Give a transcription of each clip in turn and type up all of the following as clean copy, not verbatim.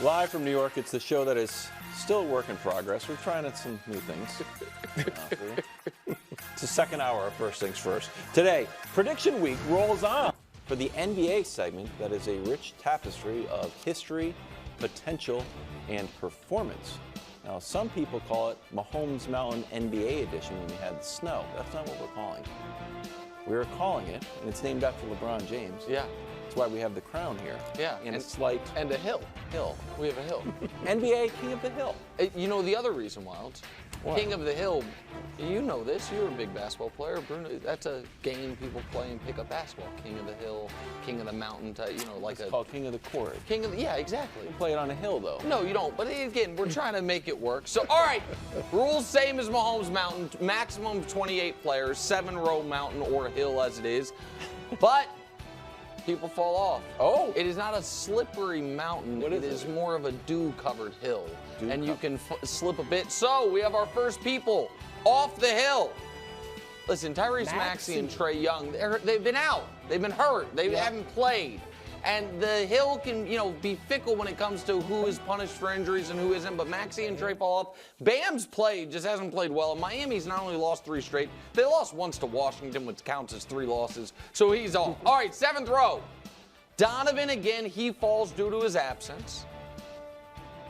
Live from New York, it's the show that is still a work in progress. We're trying out some new things. It's the second hour of First Things First. Today, Prediction Week rolls on for the NBA segment that is a rich tapestry of history, potential, and performance. Now, some people call it Mahomes Mountain NBA edition when we had the snow. That's not what we're calling it. We're calling it, and it's named after LeBron James. Yeah. That's why we have the crown here. Yeah. And it's like... And a hill. We have a hill. NBA King of the Hill. You know the other reason, Wilds? What? King of the Hill, you know this. You're a big basketball player. Bruno, that's a game people play and pick up basketball. King of the Hill, King of the Mountain, like It's called King of the Court. Yeah, exactly. You play it on a hill, though. No, you don't. But again, we're trying to make it work. So, all right, rules same as Mahomes Mountain. Maximum of 28 players, 7-row mountain or hill as it is. But people fall off. Oh. It is not a slippery mountain. It is more of a dew-covered hill. And you can slip a bit. So, we have our first people off the hill. Listen, Tyrese Maxey and Trae Young, they've been out. They've been hurt. They haven't played. And the hill can, be fickle when it comes to who is punished for injuries and who isn't. But Maxey and Trae fall off. Bam's played, just hasn't played well. And Miami's not only lost 3 straight, they lost once to Washington, which counts as 3 losses. So he's off. All right, 7th row. Donovan again, he falls due to his absence.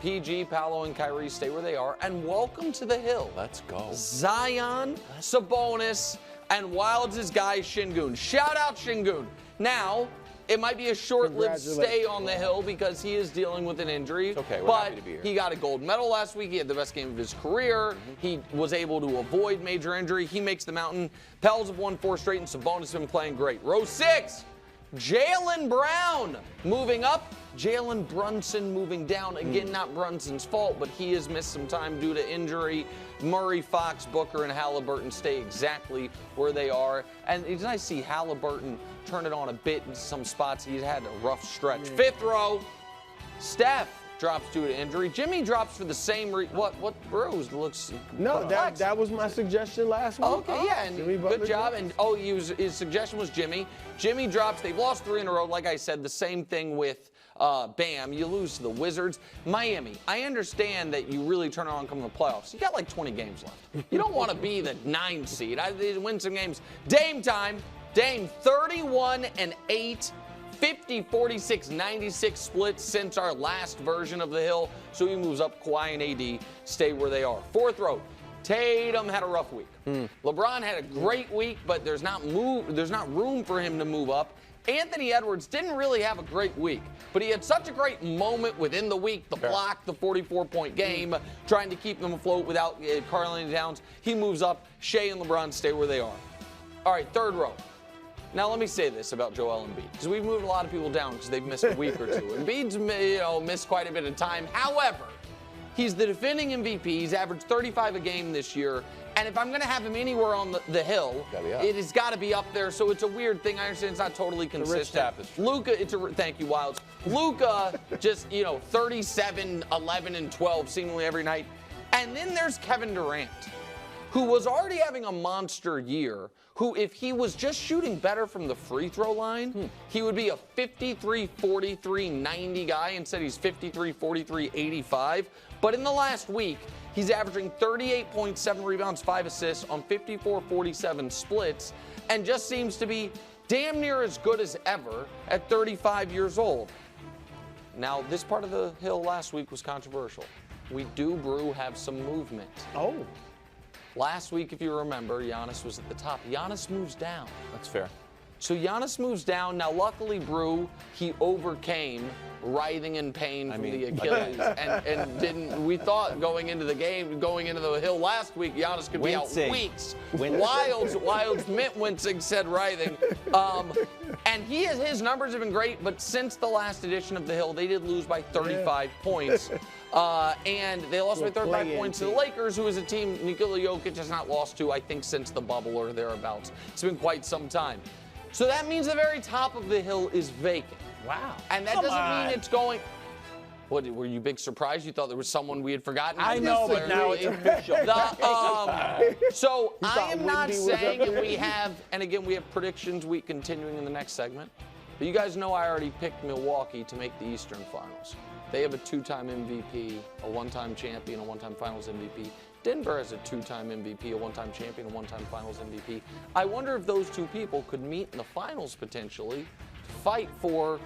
PG, Paolo, and Kyrie stay where they are. And welcome to the hill. Let's go. Zion, Sabonis, and Wilds' guy, Şengün. Shout out Şengün. Now, it might be a short-lived stay on the hill because he is dealing with an injury. It's okay, we're happy to be here. He got a gold medal last week. He had the best game of his career. He was able to avoid major injury. He makes the mountain. Pels have won 4 straight, and Sabonis has been playing great. Row 6, Jaylen Brown moving up. Jalen Brunson moving down. Again, not Brunson's fault, but he has missed some time due to injury. Murray, Fox, Booker, and Halliburton stay exactly where they are. And it's nice to see Halliburton turn it on a bit in some spots. He's had a rough stretch. 5th row, Steph drops due to injury. Jimmy drops for the same what Rose looks No, that was my suggestion last week. Okay, yeah, and good job. And his suggestion was Jimmy. Jimmy drops. They've lost 3 in a row. Like I said, the same thing with Bam. You lose to the Wizards. Miami, I understand that you really turn it on come the playoffs. You got like 20 games left. You don't want to be the 9 seed. They win some games. Dame time. Dame 31-8. 50, 46, 96 splits since our last version of the hill. So he moves up. Kawhi and AD stay where they are. 4th row, Tatum had a rough week. LeBron had a great week, but there's not room for him to move up. Anthony Edwards didn't really have a great week, but he had such a great moment within the week, the block, the 44-point game, trying to keep them afloat without Karl-Anthony Towns. He moves up. Shea and LeBron stay where they are. All right, 3rd row. Now, let me say this about Joel Embiid, because we've moved a lot of people down because they've missed a week or two. Embiid's missed quite a bit of time. However, he's the defending MVP. He's averaged 35 a game this year. And if I'm going to have him anywhere on the hill, it has got to be up there. So it's a weird thing. I understand it's not totally consistent. Luka, thank you, Wilds. Luka, just 37, 11, and 12 seemingly every night. And then there's Kevin Durant, who was already having a monster year, who, if he was just shooting better from the free throw line, he would be a 53, 43, 90 guy. Instead, he's 53, 43, 85. But in the last week, he's averaging 38.7 rebounds, 5 assists on 54, 47 splits, and just seems to be damn near as good as ever at 35 years old. Now, this part of the hill last week was controversial. We do have some movement. Oh. Last week, if you remember, Giannis was at the top. Giannis moves down. That's fair. So Giannis moves down. Now, luckily, Brew, he overcame writhing in pain from the Achilles and didn't. We thought going into the hill last week, Giannis could be out weeks. Wilds mint wincing said writhing. And his numbers have been great, but since the last edition of the hill, they did lose by 35 points. And they lost by 35 points to the Lakers, who is a team Nikola Jokic has not lost to, I think, since the bubble or thereabouts. It's been quite some time. So that means the very top of the hill is vacant. Wow. And that doesn't mean it's going. What, were you big surprised? You thought there was someone we had forgotten? I know, but now it's official. So I am not saying that we have, and again, we have predictions week continuing in the next segment. But you guys know I already picked Milwaukee to make the Eastern Finals. They have a 2-time MVP, a 1-time champion, a 1-time Finals MVP. Denver has a 2-time MVP, a 1-time champion, a 1-time Finals MVP. I wonder if those two people could meet in the finals potentially to fight for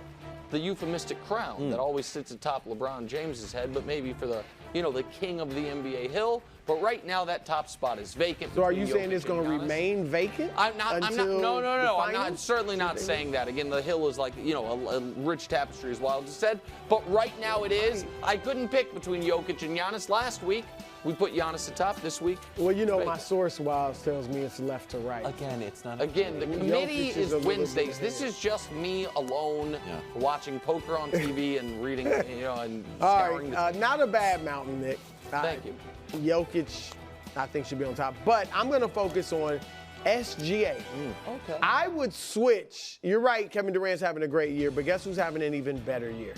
the euphemistic crown that always sits atop LeBron James's head, but maybe for the, the king of the NBA hill. But right now, that top spot is vacant. So are you saying it's going to remain vacant? No. I'm certainly not saying that. Again, the hill is like, a rich tapestry, as Wild just said. But right now it is. I couldn't pick between Jokic and Giannis. Last week, we put Giannis atop. This week, well, my source, Wild, tells me it's left to right. Again, it's not. Again, the committee is Wednesdays. This is just me alone watching poker on TV and reading, and scouring. All right, not a bad mountain, Nick. Thank you. Jokic, I think, should be on top. But I'm going to focus on SGA. Okay. I would switch. You're right, Kevin Durant's having a great year, but guess who's having an even better year?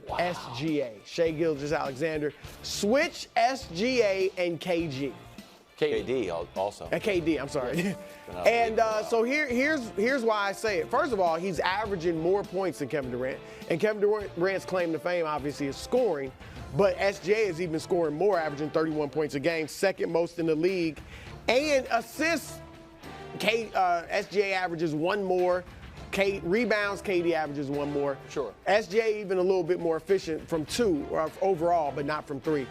Wow. SGA, Shai Gilgeous-Alexander. Switch SGA and KG. KD also. KD, I'm sorry. And so here's why I say it. First of all, he's averaging more points than Kevin Durant. And Kevin Durant's claim to fame, obviously, is scoring. But SGA is even scoring more, averaging 31 points a game, second most in the league. And assists, SGA averages one more. Rebounds, KD averages one more. Sure. SGA even a little bit more efficient from 2 overall, but not from 3.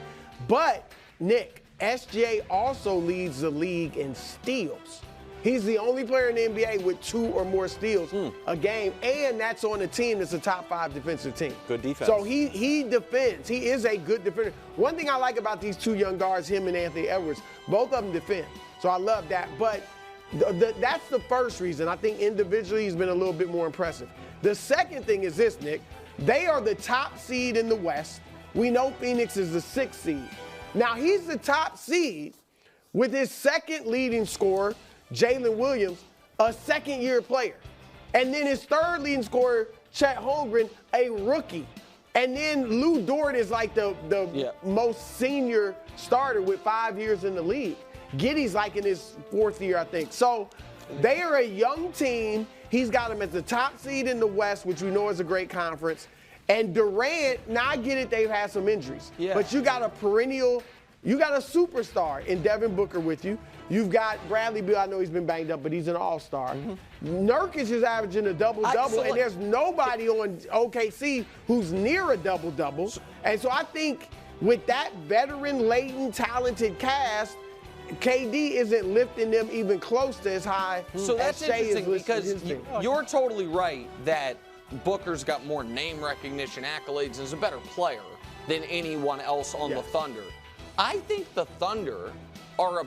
But, Nick, SGA also leads the league in steals. He's the only player in the NBA with 2 or more steals a game, and that's on a team that's a top 5 defensive team. Good defense. So he defends. He is a good defender. One thing I like about these 2 young guards, him and Anthony Edwards, both of them defend. So I love that. But that's the first reason. I think individually he's been a little bit more impressive. The second thing is this, Nick. They are the top seed in the West. We know Phoenix is the 6th seed. Now, he's the top seed with his second leading scorer, Jalen Williams, a second-year player. And then his third leading scorer, Chet Holmgren, a rookie. And then Lou Dort is like the most senior starter with 5 years in the league. Giddey's like in his 4th year, I think. So they are a young team. He's got them as the top seed in the West, which we know is a great conference. And Durant, now I get it, they've had some injuries. Yeah. But you got a superstar in Devin Booker with you. You've got Bradley Beal. I know he's been banged up, but he's an all-star. Nurkic is averaging a double-double, and there's nobody on OKC who's near a double-double. And so I think with that veteran-laden, talented cast, KD isn't lifting them even close to as high so that's as Shai is interesting listed because you're totally right that Booker's got more name recognition, accolades, and is a better player than anyone else on the Thunder. I think the Thunder are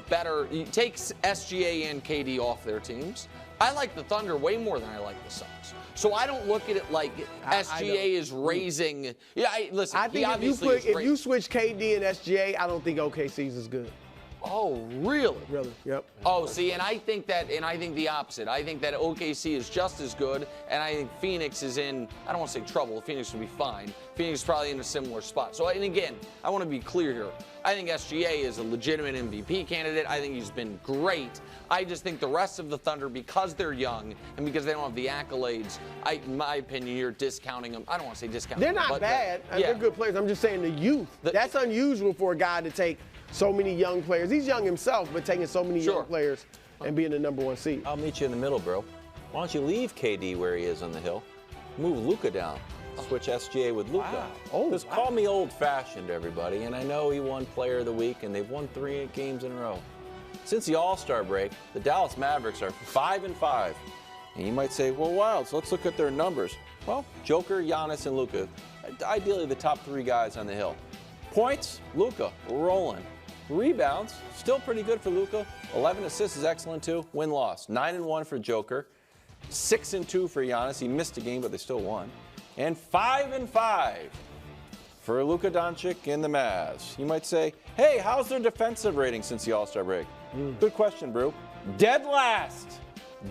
take SGA and KD off their teams. I like the Thunder way more than I like the Suns. So I don't look at it like SGA is raising. Listen, I think if you switch KD and SGA, I don't think OKC's as good. Oh, really? Really, yep. Oh, see, and I think the opposite. I think that OKC is just as good, and I think Phoenix is in, I don't want to say trouble. Phoenix will be fine. Phoenix is probably in a similar spot. So, and again, I want to be clear here. I think SGA is a legitimate MVP candidate. I think he's been great. I just think the rest of the Thunder, because they're young and because they don't have the accolades, in my opinion, you're discounting them. I don't want to say discounting them. They're not bad. They're good players. I'm just saying the youth. That's unusual for a guy to take so many young players. He's young himself, but taking so many young players and being the #1 seed. I'll meet you in the middle, bro. Why don't you leave KD where he is on the hill? Move Luka down. Switch SGA with Luka. Just call me old-fashioned, everybody. And I know he won Player of the Week, and they've won 3 games in a row. Since the All-Star break, the Dallas Mavericks are 5-5. And you might say, well, Wild, so let's look at their numbers. Well, Joker, Giannis, and Luka. Ideally, the top 3 guys on the hill. Points, Luka, rolling. Rebounds, still pretty good for Luka. 11 assists is excellent too. Win-loss, 9-1 for Joker. 6-2 for Giannis. He missed a game, but they still won. And 5-5 for Luka Doncic and the Mavs. You might say, hey, how's their defensive rating since the All-Star break? Good question, Brew. Dead last.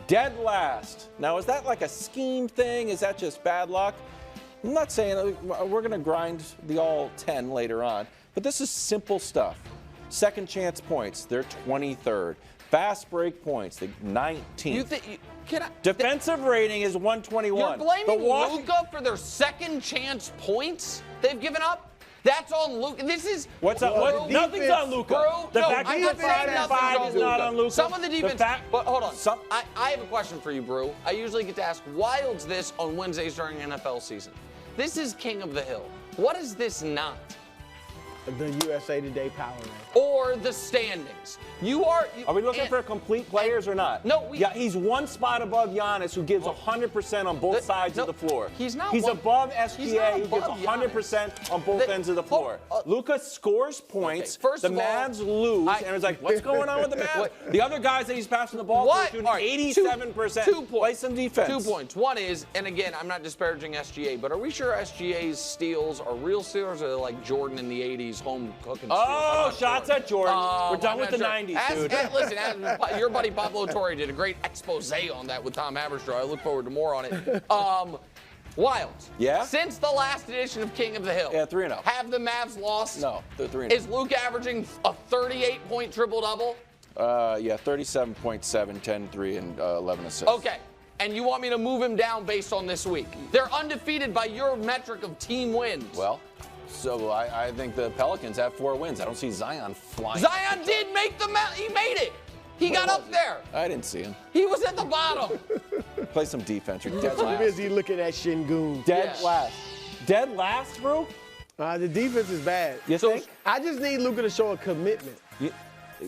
Dead last. Now, is that like a scheme thing? Is that just bad luck? I'm not saying we're going to grind the all 10 later on, but this is simple stuff. Second chance points, they're 23rd. Fast break points, they're 19th. Defensive rating is 121. You're blaming Luka for their second chance points? They've given up. That's on Luka. This is What's up? Well, Nothing's on Luka. The fact I that am the 5 is not on Luka. Some of the defense. But hold on. Some, I have a question for you, Brew. I usually get to ask Wilds this on Wednesdays during NFL season. This is King of the Hill. What is this not? The USA Today Power Rank. Or the standings. Are we looking for complete players or not? No, yeah, he's one spot above Giannis, who gives 100% on both sides of the floor. He's not. He's above SGA, who gives above 100% on both ends of the floor. Luka scores points. Okay, first the of all, Mavs lose, and it's like, what's going on with the Mavs? The other guys that he's passing the ball to are shooting 87%. 2 points. Play some defense. 2 points. One is, and again, I'm not disparaging SGA, but are we sure SGA's steals are real steals, or are they like Jordan in the 80s home cooking steals? Oh, shots at Jordan. We're done with the 90s, dude. Listen, your buddy Pablo Torre did a great expose on that with Tom Haberstroh. I look forward to more on it. Wilds. Yeah? Since the last edition of King of the Hill. Yeah, 3-0. Have the Mavs lost? No, they're 3-0. Is Luka averaging a 38-point triple-double? Yeah, 37.7, 10, 3, and 11 assists. Okay. And you want me to move him down based on this week? They're undefeated by your metric of team wins. Well, so I think the Pelicans have 4 wins. I don't see Zion flying. Zion did make he made it. He got up there. I didn't see him. He was at the bottom. Play some defense. You're dead Too last. busy looking at Shingun. Dead Yeah. last. Dead last, bro? The defense is bad. You think? I just need Luka to show a commitment.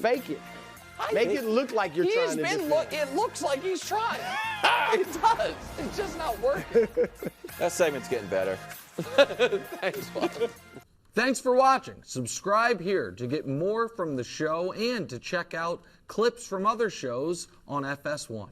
Fake it. Make it look like you're trying to defend. It looks like he's trying. It does. It's just not working. That segment's getting better. Thanks, Bob. Thanks for watching. Subscribe here to get more from the show and to check out clips from other shows on FS1.